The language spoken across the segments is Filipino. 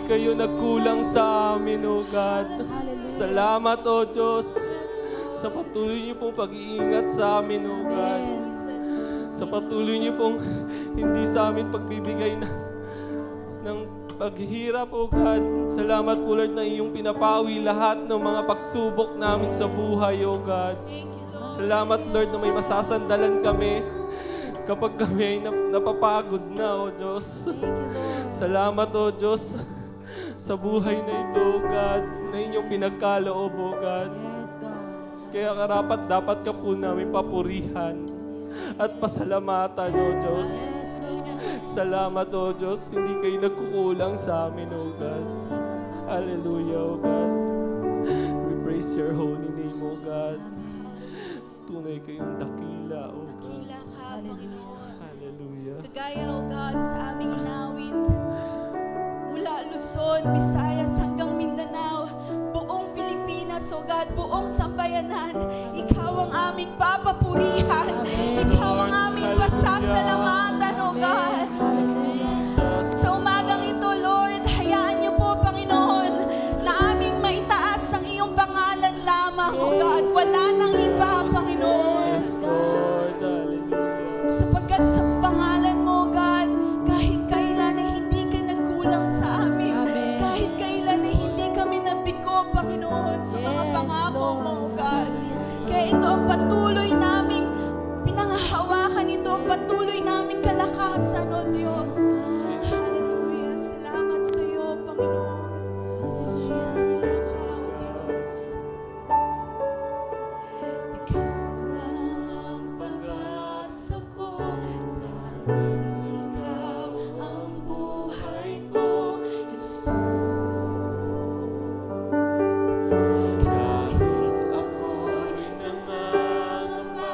kayo nagkulang sa amin, O God. Salamat, O Diyos, sa patuloy niyo pong pag-iingat sa amin, O God. Sa patuloy niyo pong hindi sa amin pagbibigay ng paghihirap, O God. Salamat po, Lord, na iyong pinapawi lahat ng mga pagsubok namin sa buhay, O God. Salamat, Lord, na may masasandalan kami kapag kami ay napapagod na, O Diyos. Salamat, O Diyos, sa buhay na ito, O God, na inyong pinagkaloob, O God. Kaya karapat dapat ka po namin papurihan at pasalamatan, O Diyos. Salamat, O Diyos, hindi kayo nagkukulang sa amin, O God. Hallelujah, O God. We praise your holy name, O God. Tunay kayong dakila, O God. Dakila ka, Panginoon. Hallelujah. Kagaya, O God, sa aming inawit, mula Luzon, Visayas hanggang Mindanao, buong Pilipinas, O God, buong sambayanan, Ikaw ang aming papapurihan. Ikaw ang aming pasasalamatan, O God. Sa umagang ito, Lord, hayaan niyo po, Panginoon, na aming maitaas ang iyong pangalan lamang, O God. Wala nang iba, Panginoon. Yes, Lord. Hallelujah. Sapagkat sa pangalan mo, God, kahit kailan ay hindi ka nagkulang sa amin. Kahit kailan ay hindi kami nabigo, Panginoon, sa mga pangako mo, God. Kaya ito ang patuloy naming pinangahawakan, ito ang patuloy naming kalakasan, O Diyos. Hallelujah. Salamat sa iyo, Panginoon. Diyos. Ikaw lang ang pag-asa ko, ikaw ang buhay ko, Jesus. Kahit ako'y nangangamba,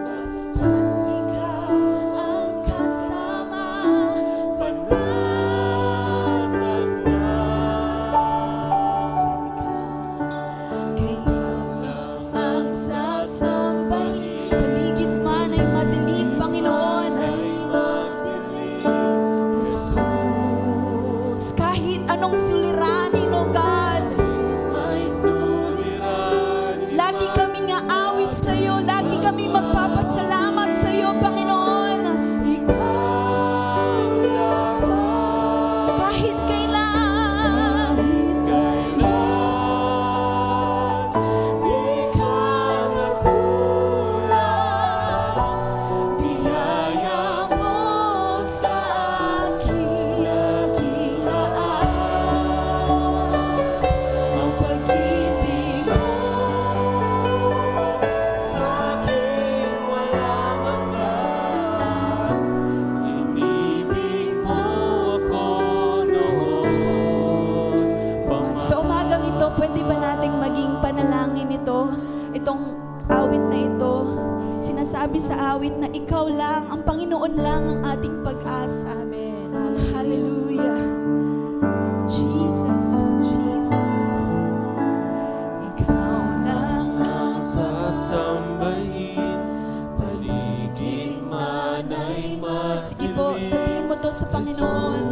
basta't ikaw ang kasama, panatag na. Kayo lang ang sasambahin, paligid man ay madilim, Panginoon. Jesus, kahit anong suliranin, O God, lagi kaming aawit sa iyo, lagi kaming magpapasalamat sa iyo, Panginoon. Kahit kailan, di ka nakulang, biyaya mo sa aking gilaan. Ang pag-ibig mo sa akin walang hanggan. Inibig mo ako noon. Sa umagang ito, pwede ba nating maging panalangin ito? Itong awit na ito. Sinasabi sa awit na ikaw lang, ang Panginoon lang ang ating pag-asa. Amen. Hallelujah. Jesus, Jesus. Ikaw lang ang Sasambahin, paligid man ay madilim. Sige po, sabihin mo to sa Panginoon.